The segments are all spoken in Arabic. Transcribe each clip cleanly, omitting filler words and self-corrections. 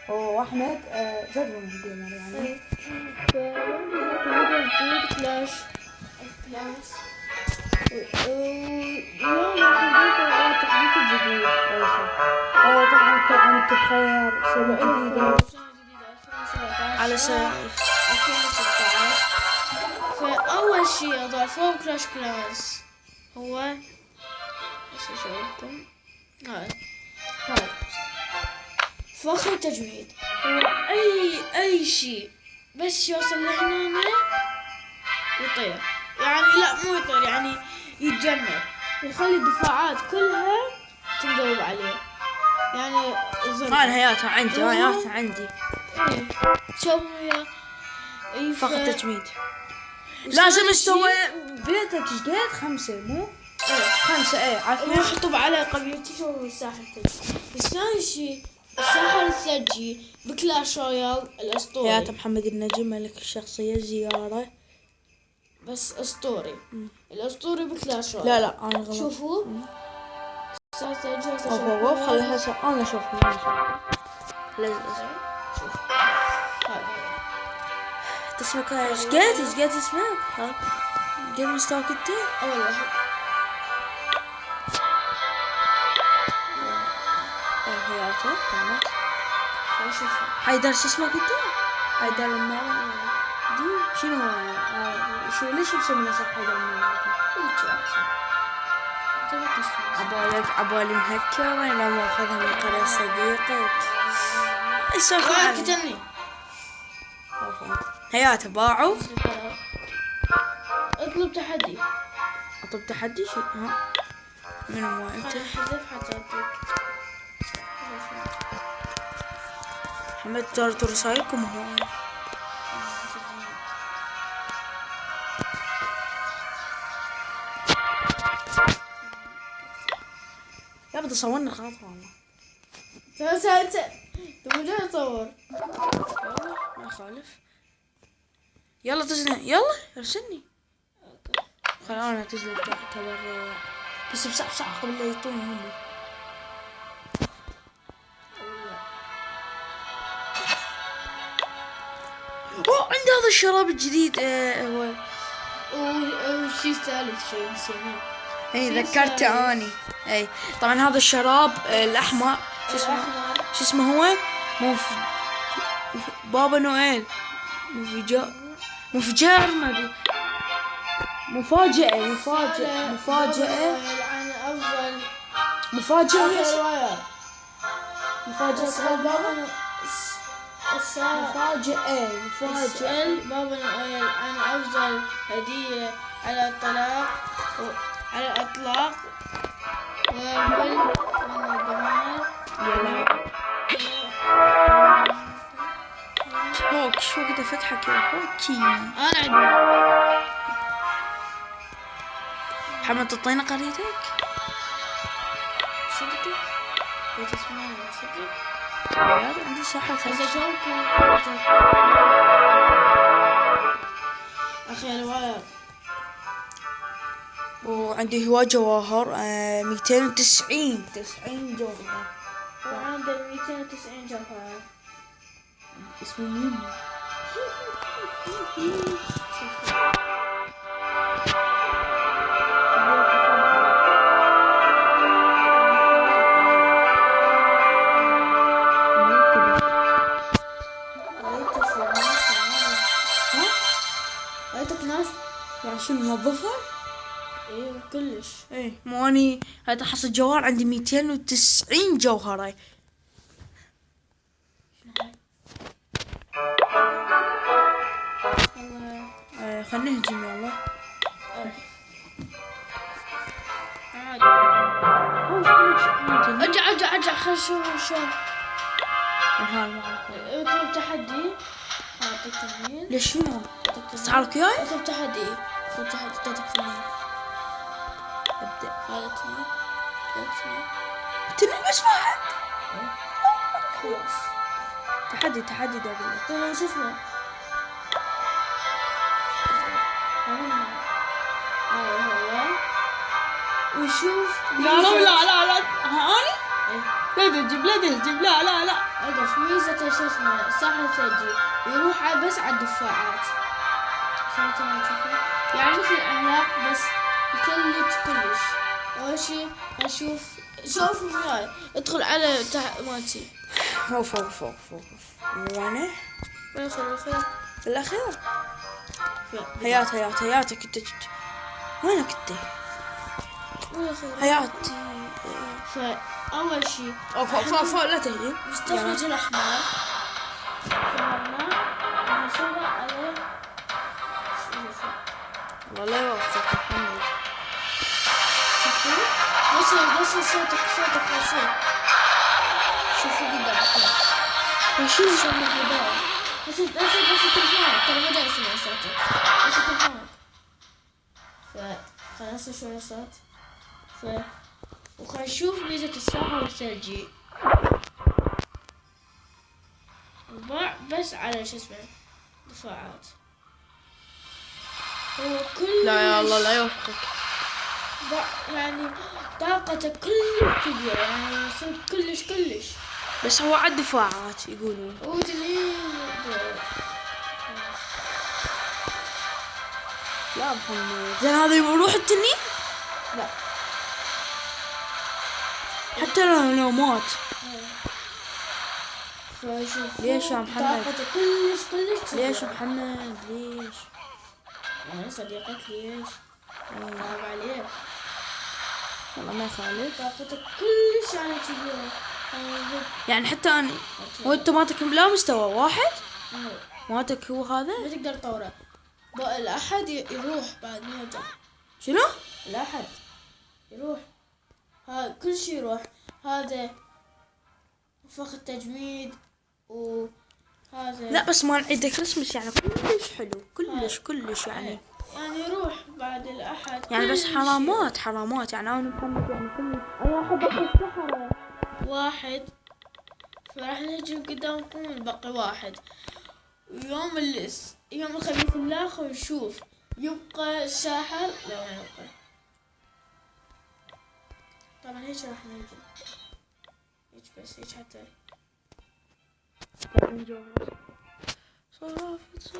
واحمد جدول جيمر يعني. كلاش تحديث جديد طبعا كل عام بخير، سنة جديدة على سنة 2016. فأول شي أضافوه كلاش كلاس هو هسه أشوفكم هاي فخر التجميد. هو أي شي بس يوصل لهنا يطير، يعني لا مو يطير، يعني يتجمد، يخلي الدفاعات كلها تنقلب عليه. يعني هاي هياتها عندي ايه سوي فخر تجميد. لازم استوى بيتك جديد 5 مو ايه 5 عارفين. ويحطوا على قبيلتي شو الساحر الثلجي. الثاني شي الساحر الثلجي بكلاش رويال الاسطوري. هيات محمد النجم ملك الشخصية زيارة بس اسطوري. الاسطوري بكلاش رويال. لا انا غلط. شوفوا الساحر الثلجي اوف خلي هسه انا اشوف شوف هذا اسمك ايش قلت اسمك؟ قد مستواك انت؟ اول واحد هياته تمام. شوف حيدر شو اسمك انت؟ حيدر المال دي شنو شو ليش مسمينه صح حيدر المال؟ عبالي مهكر انا ماخذها من قناة صديقك. ايش كتبني هياته باعوا. اطلب تحدي. اطلب تحدي شو ها منو ما انت؟ حذف حتى محمد جارت رسايلكم هو يا بدي صورنا خلاص والله. انت مو جاي تصور. ما يخالف. يلا تزني يلا ارسلني. خل انا تزني تعتبر بس بسرعة قبل لا يطون هم. عندي هذا الشراب الجديد هو وشي ثالث شيء نسيناه. اي ذكرته اني. اي طبعا هذا الشراب الاحمر شو اسمه هو بابا نويل مفجر ما ادري مفاجأة عن افضل مفاجأة بابا مفاجأة اسأل بابا نويل عن افضل هدية على الإطلاق ومن الجمال. هوك شو كده فتحك يا هوكي. انا عندي محمد تعطينا قريتك صدقي بيت اسمه صدق يا عندي صحة هسه شلونكم اخي الواير. وعندي هواي جواهر 290 جوهرة وعندي 290 جوهرة. اسمه مين؟ يعني شو ننظفها؟ ايه كلش. ايه مو اني هذا حصل جوهر عندي 290 جوهرة. خلينا نهجم يلا. ارجع خل شو انهار معك. اطلب تحدي. اعطيك تمرين. ليش شنو؟ تعالك وياي؟ اطلب تحدي تعطيك تمرين. ابدأ. هذا تمرين تنين بس واحد. خلاص تحدي ده اقول لك. طيب شو اسمه؟ هذا هو وشوف. لا هاني لا تهجم لا تهجم لا لا لا. اقف ميزة شو اسمه الساحر الثلجي يروح بس على الدفاعات. يعني مثل العملاق بس يثلج كلش. اول شي اشوف شوف وياي ادخل على مالتي. اوف اوف اوف اوف. وينه؟ بالأخير في الاخير. هياتك انت. وينك انت؟ حياتي. فأول شي فوق لا تهجم. نستخرج الأحمر. نشغل عليه. والله لا يوفقك محمد. بس صوتك رشيد. شوفوا قدامك. رشيد شو الهدايا. بس التلفون ترى ما دا يسمع صوتك. بس التلفون. خلاص شوية صوت. وخلينا نشوف ميزة الساحر الثلجي. ضع بس على شو اسمه دفاعات. هو كل لا يا الله لا يوفقك. يعني طاقته كلش كبيرة يعني يصير كلش. بس هو عد دفاعات يقولون. لا محمد زين هذا يروح التنين؟ لا حتى لو مات. ليش يا محمد؟ طاقته كلش ليش يا محمد ليش؟ يعني صديقك ليش؟ صعب عليك. والله ما يخالف. طاقته كلش يعني كبيرة. يعني حتى أنا وأنت ماتك لا مستوى واحد؟ ماتك هو هذا؟ ما تقدر تطوره. الأحد يروح بعد ما يرجع. شنو؟ الأحد يروح. كل شي يروح. هذا فخ التجميد وهذا. لا بس مال عيد كريسمس يعني كلش حلو كلش يعني. يعني يروح بعد الأحد. يعني بس حرامات يعني أنا محمد يعني كلش. أنا أحب السحرة. واحد. فراح نهجم قدامكم بقي واحد. يوم الخميس الآخر نشوف يبقى الساحر. لا ما يبقى. طبعا هيك راح نهجم. هيك بس هيك حتى. صرفت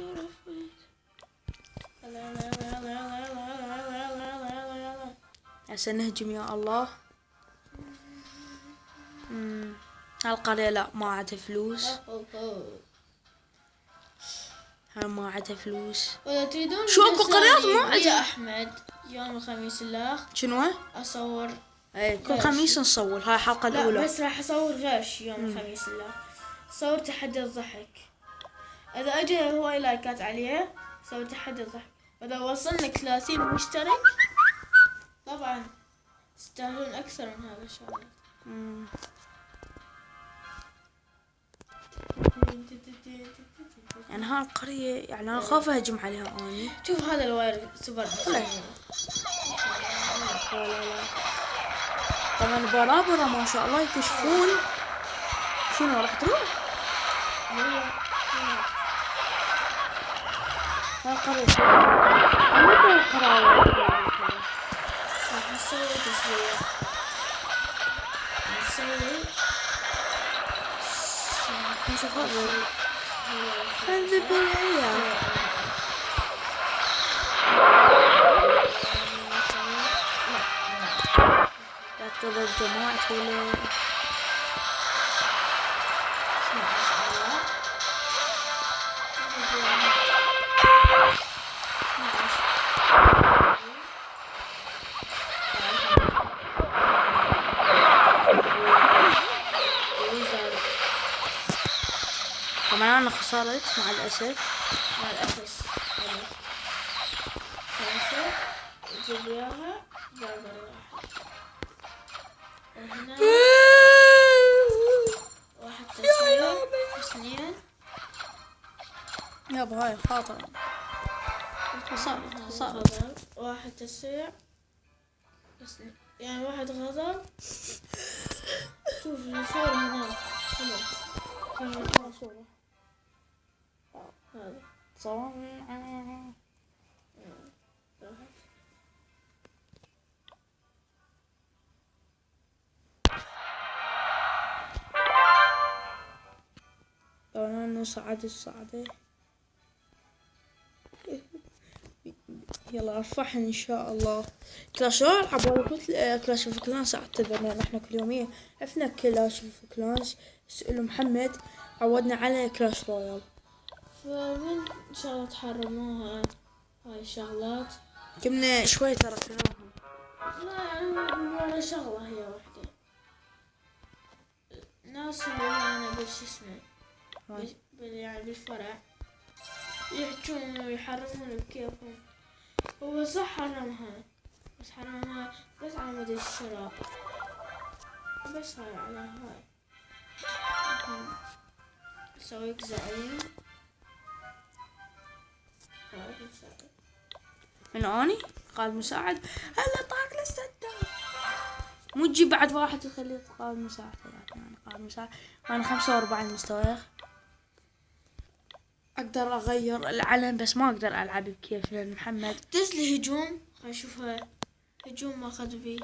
هسه نهجم يا الله. هالقرية لا ما عندها فلوس. ما عندها فلوس. ولا تريدون شو اكو قريات ما عندها؟ يا احمد يوم الخميس الاخر شنو؟ اصور. اي كل خميس نصور. هاي الحلقة الأولى. لا بس راح اصور غش يوم الخميس الاخر. صور تحدي الضحك. اذا اجى هواي لايكات عليه صور تحدي الضحك. واذا وصلنا 30 مشترك طبعا تستاهلون اكثر من هذا الشغلات. يعني هالقرية يعني أنا خاف أهجم عليها أني. شوف هذا الواير سوبر. طبعا برابرة ما شاء الله يكشفون. شنو راح تروح؟ هالقرية متى القراية؟ راح نسوي تسوية. نشوف هذا. انذب العيال. لا تضرب جماعة ولا. طبعا أنا خسرت مع الأسف. خمسة جيب وياها بربر واحد. وهنا واحد تسوية اثنين. يابا هاي خاطر. خسارة. واحد تسوية يعني واحد غدر. شوف الصورة هنا حلو. صورة هذا صور. نصعد الصعدة. يلا ارفعهن ان شاء الله. كلاش رويال عبالكم كلاش اوف كلانس اعتذر لان احنا كل يومين عرفنا كلاش اوف كلانس. اسألوا محمد عودنا على كلاش رويال. فمن ان شاء الله تحرموها هاي الشغلات. كنا شوي تركناهم. لا يعني ولا شغلة هي واحدة. ناس اللي أنا بش اسمه يعني بالفرع يحجون ويحرمون بكيفهم. هو صح حرمها بس حرمها بس على مدى الشراء بس هاي على هاي. سويك زعيم قائد مساعد. من اني قائد مساعد. هلا طاق للسداد. مو تجيب بعد واحد تخليه قائد مساعد. يعني قائد مساعد انا 45 مستوى. اقدر اغير العلم بس ما اقدر العب بكيف لان محمد دزلي هجوم. خلينا نشوفها. هجوم ما اخذ فيه.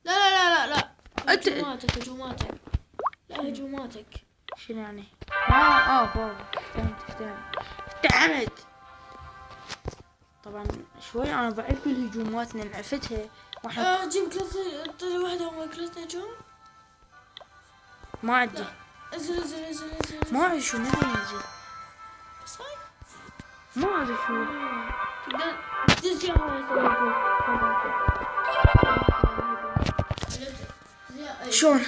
لا لا لا لا لا هجوماتك هجوماتك. لا هجوماتك. شنو يعني؟ فوق. فهمت. طبعا شوي انا ضعيف بالهجومات لان عفتها واحد. جيب كلاسة واحدة وما كلاسة هجوم. ما عندي. انزل ما عندي شو نبي ينزل. بس هاي ما عندي شو. تقدر تدز شلون؟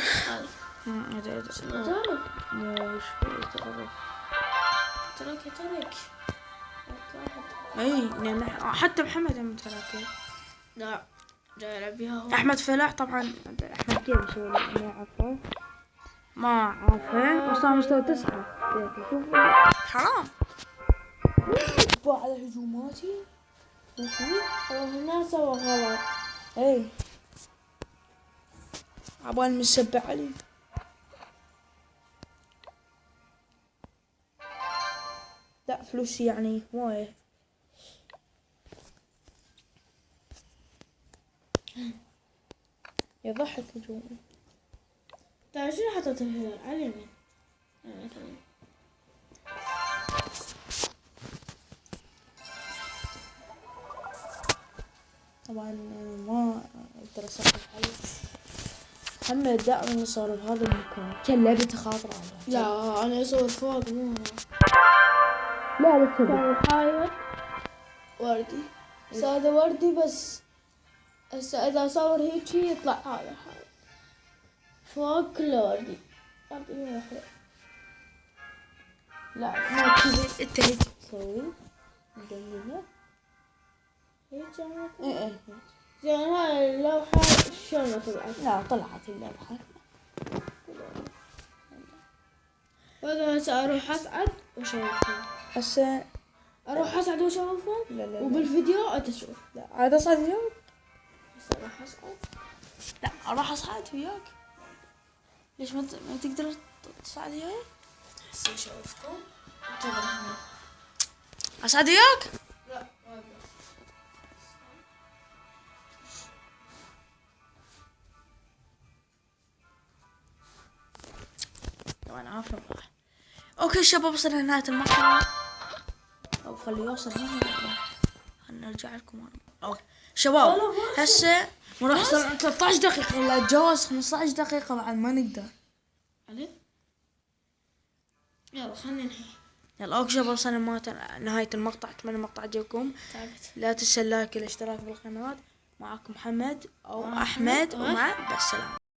هذا هذا تعرف مو شوي تعرف. ترك اي لان حتى محمد هم تركه. لا جاي يلعب بيها هو. احمد فلاح طبعا. احمد كيف يسوي ما عارفه وصار مستوى 9. شوف حرام على هجوماتي. هنا سوى غلط. اي عبال مسبع علي. لا فلوسي يعني وايه. يضحك هجومي. تعرف شنو حطيت الهلال على اليمين. طبعا ما اقدر اصرف عليه. محمد دائما يصور بهذا المكان. كان لعبته خاطرة عليه. لا انا اصور فوق مو هنا. لا بالكذب. هاي وردي. هذا وردي بس هسه اذا اصور هيجي يطلع هذا فوق كله وردي. وردي واحد. لا ما كذا انت هيك تسوي. مدلله. هيك عملت. ايه زين هاي اللوحة شلون طلعت؟ لا طلعت اللوحة. وهذا هسه اروح اصعد واشوفهم. هسه اروح اصعد واشوفهم. لا وبالفيديو اتشوف. لا عاد اصعد وياك. هسه اروح اصعد. لا اروح اصعد وياك. ليش ما تقدر تصعد وياي؟ هسه اشوفكم. انتظر هنا. اصعد وياك؟ لا ما اقدر. طبعا عارفة. اوكي شباب وصلنا لنهاية المقطع. او خليه يوصل هنا. هنرجع لكم. اوكي شباب هسه نروح 13 دقيقة لا نتجاوز 15 دقيقة بعد ما نقدر. علي يلا خلينا ننهي. يلا اوكي شباب وصلنا نهاية المقطع. اتمنى المقطع عجبكم. لا تنسى اللايك والاشتراك بالقناة. معكم محمد او احمد ومع بالسلامة.